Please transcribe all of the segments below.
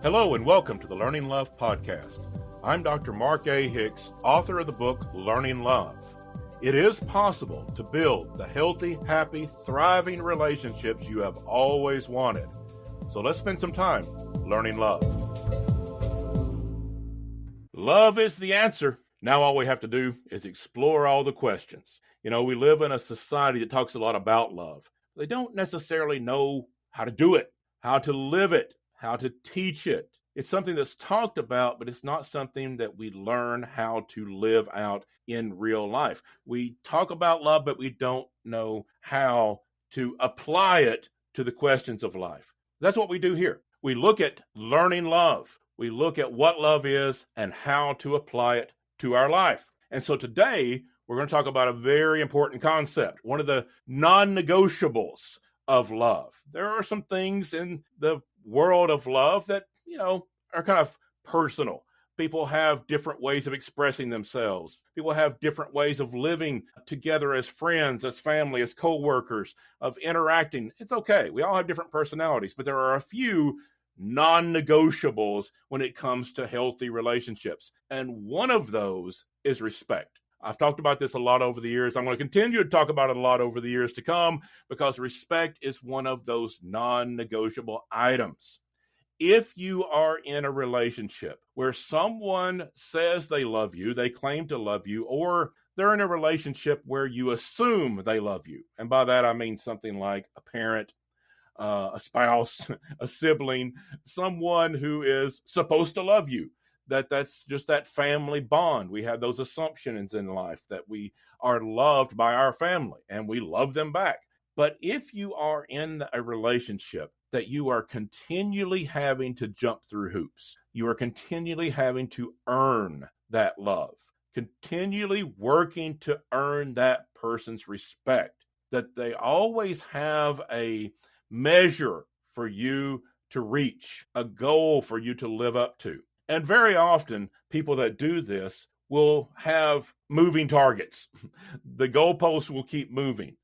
Hello and welcome to the Learning Love Podcast. I'm Dr. Mark A. Hicks, author of the book Learning Love. It is possible to build the healthy, happy, thriving relationships you have always wanted. So let's spend some time learning love. Love is the answer. Now all we have to do is explore all the questions. You know, we live in a society that talks a lot about love. They don't necessarily know how to do it, how to live it, how to teach it. It's something that's talked about, but it's not something that we learn how to live out in real life. We talk about love, but we don't know how to apply it to the questions of life. That's what we do here. We look at learning love. We look at what love is and how to apply it to our life. And so today, we're going to talk about a very important concept, one of the non-negotiables of love. There are some things in the world of love that, are kind of personal. People have different ways of expressing themselves. People have different ways of living together as friends, as family, as co-workers, of interacting. It's okay. We all have different personalities, but there are a few non-negotiables when it comes to healthy relationships. And one of those is respect. I've talked about this a lot over the years. I'm going to continue to talk about it a lot over the years to come because respect is one of those non-negotiable items. If you are in a relationship where someone says they love you, they claim to love you, or they're in a relationship where you assume they love you, and by that I mean something like a parent, a spouse, a sibling, someone who is supposed to love you, that's just that family bond. We have those assumptions in life that we are loved by our family and we love them back. But if you are in a relationship that you are continually having to jump through hoops, you are continually having to earn that love, continually working to earn that person's respect, that they always have a measure for you to reach, a goal for you to live up to. And very often, people that do this will have moving targets. The goalposts will keep moving.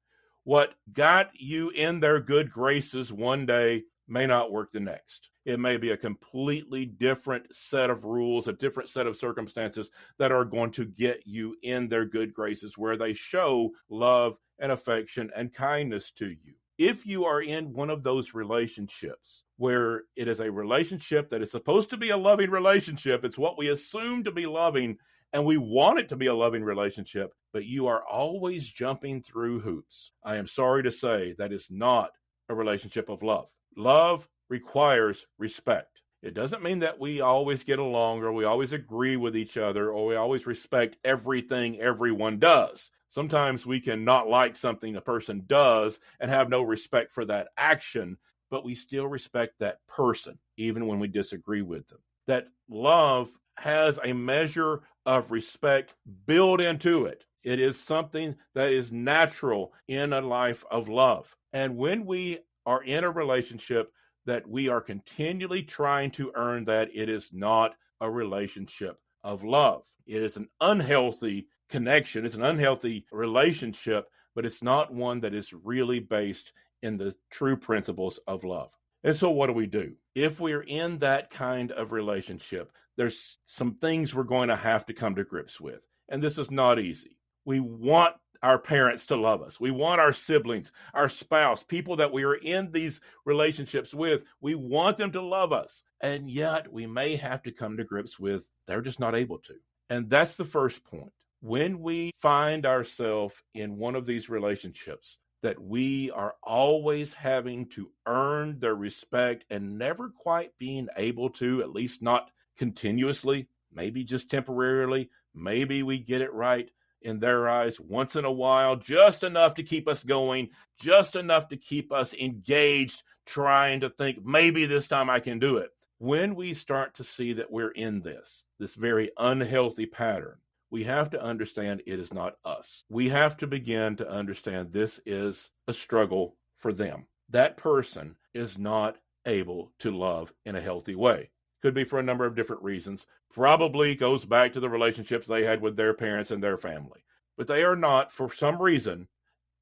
What got you in their good graces one day may not work the next. It may be a completely different set of rules, a different set of circumstances that are going to get you in their good graces where they show love and affection and kindness to you. If you are in one of those relationships where it is a relationship that is supposed to be a loving relationship, it's what we assume to be loving, and we want it to be a loving relationship, but you are always jumping through hoops, I am sorry to say that is not a relationship of love. Love requires respect. It doesn't mean that we always get along or we always agree with each other or we always respect everything everyone does. Sometimes we can not like something a person does and have no respect for that action, but we still respect that person, even when we disagree with them. That love has a measure of respect built into it. It is something that is natural in a life of love. And when we are in a relationship that we are continually trying to earn that, it is not a relationship of love. It is an unhealthy connection. It's an unhealthy relationship, but it's not one that is really based in the true principles of love. And so what do? If we're in that kind of relationship, there's some things we're going to have to come to grips with. And this is not easy. We want our parents to love us. We want our siblings, our spouse, people that we are in these relationships with. We want them to love us. And yet we may have to come to grips with they're just not able to. And that's the first point. When we find ourselves in one of these relationships that we are always having to earn their respect and never quite being able to, at least not continuously, maybe just temporarily, maybe we get it right in their eyes once in a while, just enough to keep us going, just enough to keep us engaged, trying to think, maybe this time I can do it. When we start to see that we're in this very unhealthy pattern, we have to understand it is not us. We have to begin to understand this is a struggle for them. That person is not able to love in a healthy way. Could be for a number of different reasons. Probably goes back to the relationships they had with their parents and their family. But they are not, for some reason,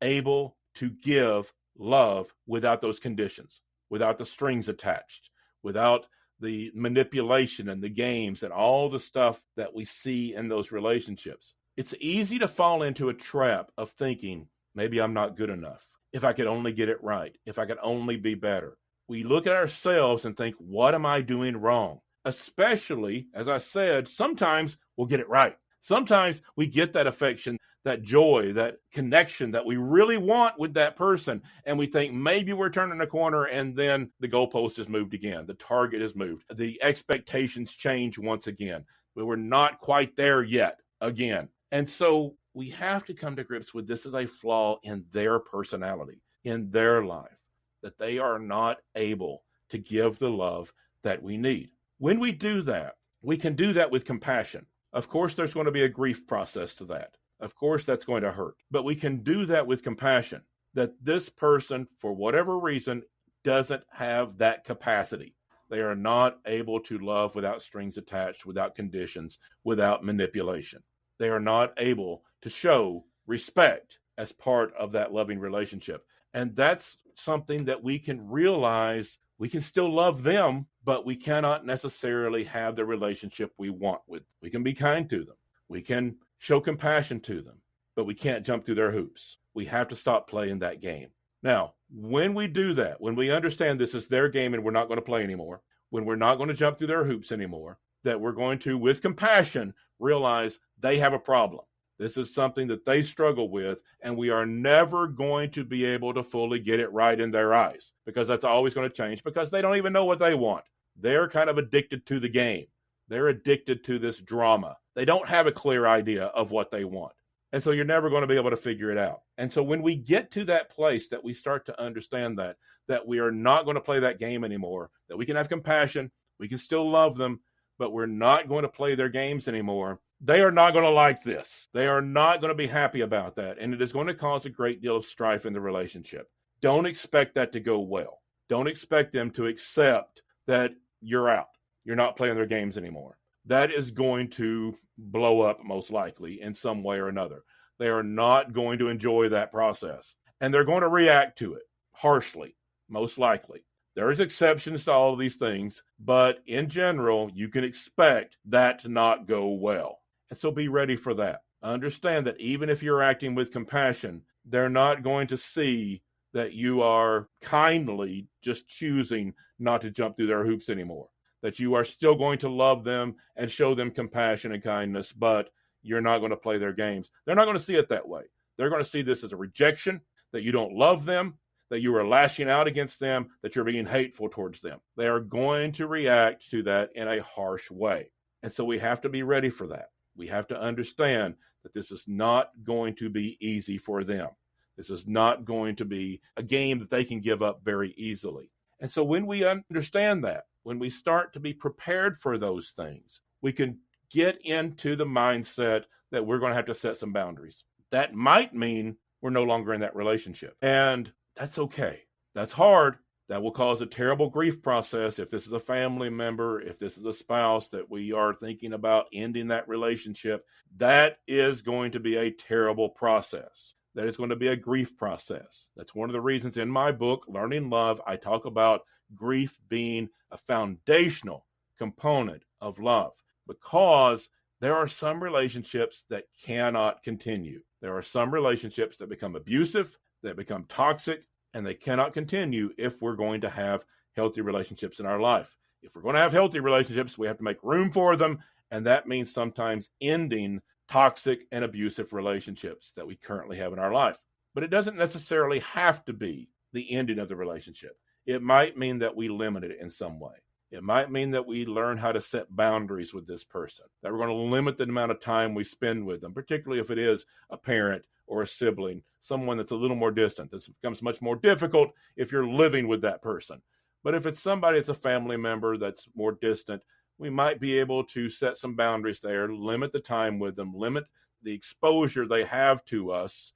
able to give love without those conditions, without the strings attached, without the manipulation and the games and all the stuff that we see in those relationships. It's easy to fall into a trap of thinking, maybe I'm not good enough. If I could only get it right, if I could only be better. We look at ourselves and think, what am I doing wrong? Especially, as I said, sometimes we'll get it right. Sometimes we get that affection, that joy, that connection that we really want with that person. And we think maybe we're turning a corner, and then the goalpost is moved again. The target is moved. The expectations change once again. But we're not quite there yet again. And so we have to come to grips with this as a flaw in their personality, in their life, that they are not able to give the love that we need. When we do that, we can do that with compassion. Of course, there's going to be a grief process to that. Of course, that's going to hurt. But we can do that with compassion, that this person, for whatever reason, doesn't have that capacity. They are not able to love without strings attached, without conditions, without manipulation. They are not able to show respect as part of that loving relationship. And that's something that we can realize. We can still love them, but we cannot necessarily have the relationship we want with. We can be kind to them. We can show compassion to them, but we can't jump through their hoops. We have to stop playing that game. Now, when we do that, when we understand this is their game and we're not going to play anymore, when we're not going to jump through their hoops anymore, that we're going to, with compassion, realize they have a problem. This is something that they struggle with, and we are never going to be able to fully get it right in their eyes, because that's always going to change, because they don't even know what they want. They're kind of addicted to the game. They're addicted to this drama. They don't have a clear idea of what they want. And so you're never going to be able to figure it out. And so when we get to that place that we start to understand that we are not going to play that game anymore, that we can have compassion, we can still love them, but we're not going to play their games anymore, they are not going to like this. They are not going to be happy about that. And it is going to cause a great deal of strife in the relationship. Don't expect that to go well. Don't expect them to accept that you're out. You're not playing their games anymore. That is going to blow up most likely in some way or another. They are not going to enjoy that process. And they're going to react to it harshly, most likely. There's exceptions to all of these things, but in general, you can expect that to not go well. And so be ready for that. Understand that even if you're acting with compassion, they're not going to see that you are kindly just choosing not to jump through their hoops anymore. That you are still going to love them and show them compassion and kindness, but you're not going to play their games. They're not going to see it that way. They're going to see this as a rejection, that you don't love them, that you are lashing out against them, that you're being hateful towards them. They are going to react to that in a harsh way. And so we have to be ready for that. We have to understand that this is not going to be easy for them. This is not going to be a game that they can give up very easily. And so when we understand that, when we start to be prepared for those things, we can get into the mindset that we're going to have to set some boundaries. That might mean we're no longer in that relationship. And that's okay. That's hard. That will cause a terrible grief process if this is a family member, if this is a spouse that we are thinking about ending that relationship. That is going to be a terrible process. That is going to be a grief process. That's one of the reasons in my book, Learning Love, I talk about grief being a foundational component of love, because there are some relationships that cannot continue. There are some relationships that become abusive, that become toxic, and they cannot continue if we're going to have healthy relationships in our life. If we're going to have healthy relationships, we have to make room for them, and that means sometimes ending toxic and abusive relationships that we currently have in our life. But it doesn't necessarily have to be the ending of the relationship. It might mean that we limit it in some way. It might mean that we learn how to set boundaries with this person, that we're going to limit the amount of time we spend with them, particularly if it is a parent or a sibling, someone that's a little more distant. This becomes much more difficult if you're living with that person. But if it's somebody that's a family member that's more distant, we might be able to set some boundaries there, limit the time with them, limit the exposure they have to us,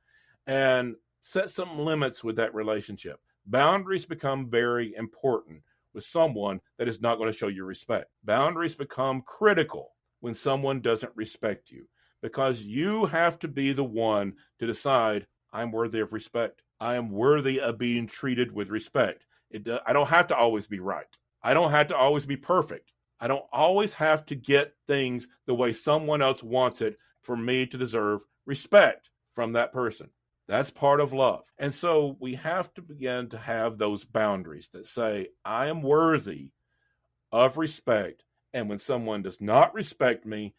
and set some limits with that relationship. Boundaries become very important with someone that is not going to show you respect. Boundaries become critical when someone doesn't respect you, because you have to be the one to decide, I'm worthy of respect. I am worthy of being treated with respect. I don't have to always be right. I don't have to always be perfect. I don't always have to get things the way someone else wants it for me to deserve respect from that person. That's part of love. And so we have to begin to have those boundaries that say, I am worthy of respect. And when someone does not respect me,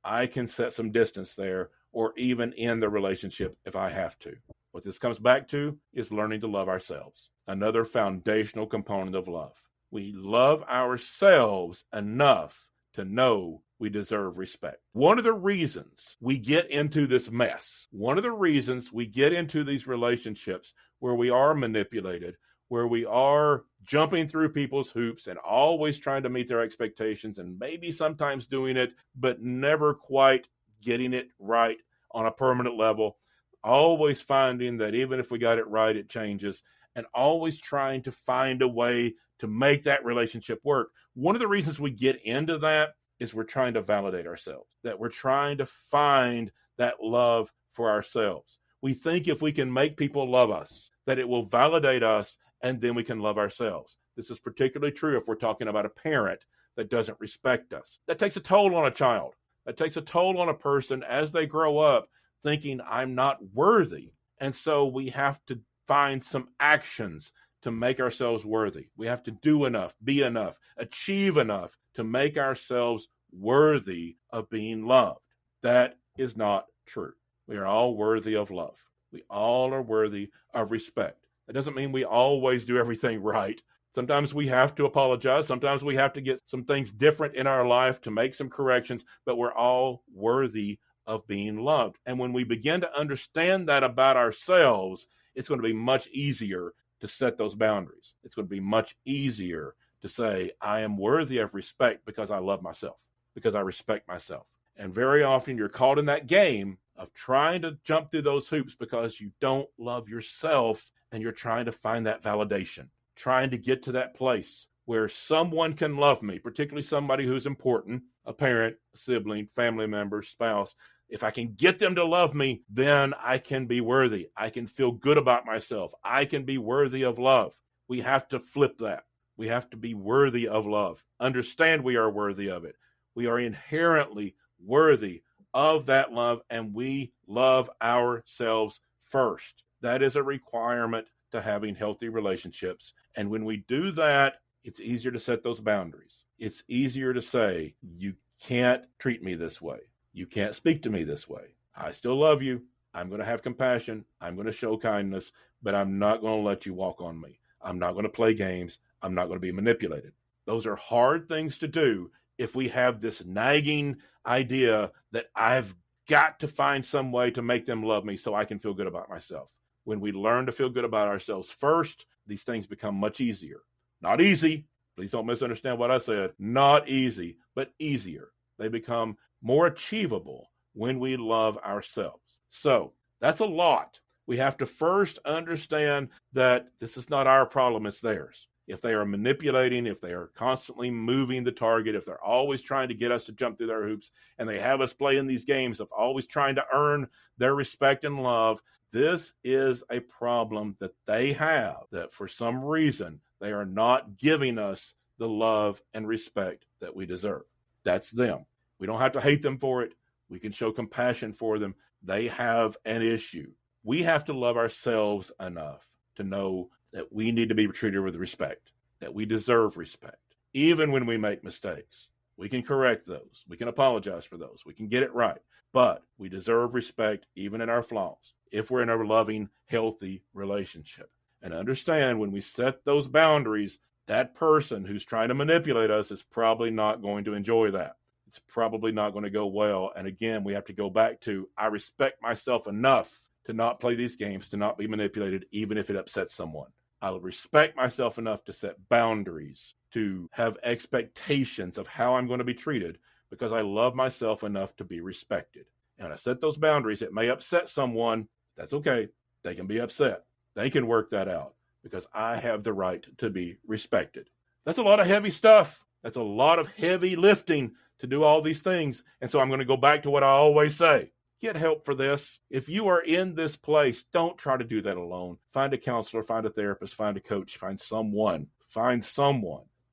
I can set some distance there or even end the relationship if I have to. What this comes back to is learning to love ourselves, another foundational component of love. We love ourselves enough to know we deserve respect. One of the reasons we get into this mess, one of the reasons we get into these relationships where we are manipulated, where we are jumping through people's hoops and always trying to meet their expectations and maybe sometimes doing it, but never quite getting it right on a permanent level, always finding that even if we got it right, it changes, and always trying to find a way to make that relationship work. One of the reasons we get into that is we're trying to validate ourselves, that we're trying to find that love for ourselves. We think if we can make people love us, that it will validate us, and then we can love ourselves. This is particularly true if we're talking about a parent that doesn't respect us. That takes a toll on a child. That takes a toll on a person as they grow up thinking, I'm not worthy. And so we have to find some actions to make ourselves worthy. We have to do enough, be enough, achieve enough to make ourselves worthy of being loved. That is not true. We are all worthy of love. We all are worthy of respect. That doesn't mean we always do everything right. Sometimes we have to apologize. Sometimes we have to get some things different in our life to make some corrections, but we're all worthy of being loved. And when we begin to understand that about ourselves, it's going to be much easier to set those boundaries. It's going to be much easier to say, I am worthy of respect because I love myself, because I respect myself. And very often you're caught in that game of trying to jump through those hoops because you don't love yourself and you're trying to find that validation, trying to get to that place where someone can love me, particularly somebody who's important, a parent, a sibling, family member, spouse. If I can get them to love me, then I can be worthy. I can feel good about myself. I can be worthy of love. We have to flip that. We have to be worthy of love. Understand we are worthy of it. We are inherently worthy of that love, and we love ourselves first. That is a requirement to having healthy relationships. And when we do that, it's easier to set those boundaries. It's easier to say, you can't treat me this way. You can't speak to me this way. I still love you. I'm going to have compassion. I'm going to show kindness, but I'm not going to let you walk on me. I'm not going to play games. I'm not going to be manipulated. Those are hard things to do if we have this nagging idea that I've got to find some way to make them love me so I can feel good about myself. When we learn to feel good about ourselves first, these things become much easier. Not easy. Please don't misunderstand what I said. Not easy, but easier. They become more achievable when we love ourselves. So that's a lot. We have to first understand that this is not our problem, it's theirs. If they are manipulating, if they are constantly moving the target, if they're always trying to get us to jump through their hoops, and they have us playing these games of always trying to earn their respect and love, this is a problem that they have, that for some reason they are not giving us the love and respect that we deserve. That's them. We don't have to hate them for it. We can show compassion for them. They have an issue. We have to love ourselves enough to know that we need to be treated with respect, that we deserve respect, even when we make mistakes. We can correct those. We can apologize for those. We can get it right. But we deserve respect even in our flaws if we're in a loving, healthy relationship. And understand when we set those boundaries, that person who's trying to manipulate us is probably not going to enjoy that. It's probably not going to go well. And again, we have to go back to, I respect myself enough to not play these games, to not be manipulated, even if it upsets someone. I'll respect myself enough to set boundaries, to have expectations of how I'm going to be treated, because I love myself enough to be respected. And when I set those boundaries, it may upset someone. That's okay. They can be upset. They can work that out because I have the right to be respected. That's a lot of heavy stuff. That's a lot of heavy lifting to do all these things. And so I'm going to go back to what I always say. Get help for this. If you are in this place, don't try to do that alone. Find a counselor, find a therapist, find a coach, find someone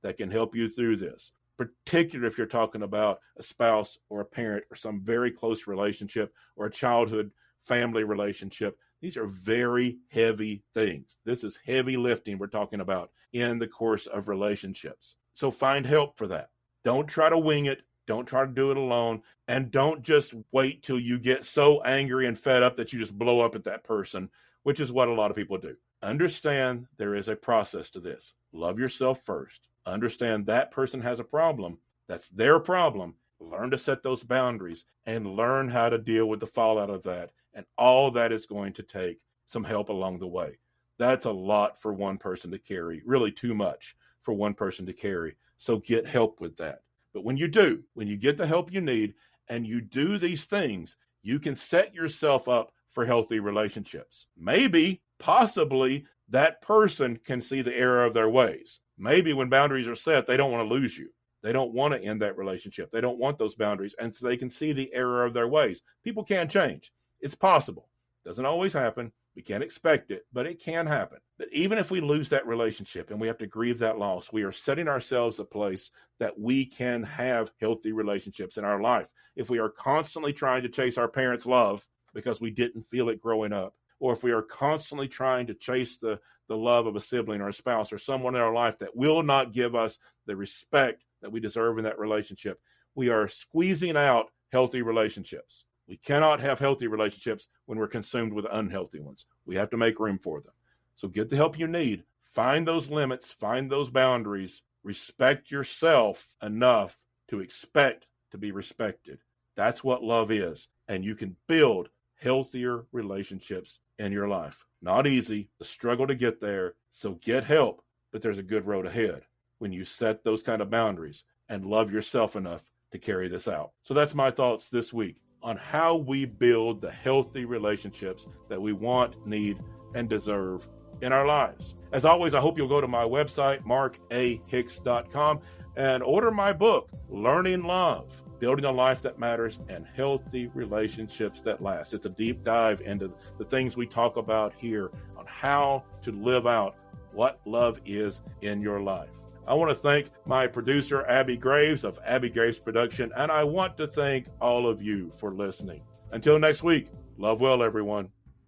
that can help you through this, particularly if you're talking about a spouse or a parent or some very close relationship or a childhood family relationship. These are very heavy things. This is heavy lifting we're talking about in the course of relationships. So find help for that. Don't try to wing it. Don't try to do it alone. And don't just wait till you get so angry and fed up that you just blow up at that person, which is what a lot of people do. Understand there is a process to this. Love yourself first. Understand that person has a problem. That's their problem. Learn to set those boundaries and learn how to deal with the fallout of that. And all that is going to take some help along the way. That's a lot for one person to carry, really too much for one person to carry. So get help with that. But when you do, when you get the help you need and you do these things, you can set yourself up for healthy relationships. Maybe, possibly, that person can see the error of their ways. Maybe when boundaries are set, they don't want to lose you. They don't want to end that relationship. They don't want those boundaries. And so they can see the error of their ways. People can change. It's possible. Doesn't always happen. We can't expect it, but it can happen. But even if we lose that relationship and we have to grieve that loss, we are setting ourselves a place that we can have healthy relationships in our life. If we are constantly trying to chase our parents' love because we didn't feel it growing up, or if we are constantly trying to chase the love of a sibling or a spouse or someone in our life that will not give us the respect that we deserve in that relationship, we are squeezing out healthy relationships. We cannot have healthy relationships when we're consumed with unhealthy ones. We have to make room for them. So get the help you need. Find those limits. Find those boundaries. Respect yourself enough to expect to be respected. That's what love is. And you can build healthier relationships in your life. Not easy, the struggle to get there. So get help, but there's a good road ahead when you set those kind of boundaries and love yourself enough to carry this out. So that's my thoughts this week on how we build the healthy relationships that we want, need, and deserve in our lives. As always, I hope you'll go to my website, markahicks.com, and order my book, Learning Love, Building a Life That Matters and Healthy Relationships That Last. It's a deep dive into the things we talk about here on how to live out what love is in your life. I want to thank my producer, Abby Graves of Abby Graves Production, and I want to thank all of you for listening. Until next week, love well, everyone.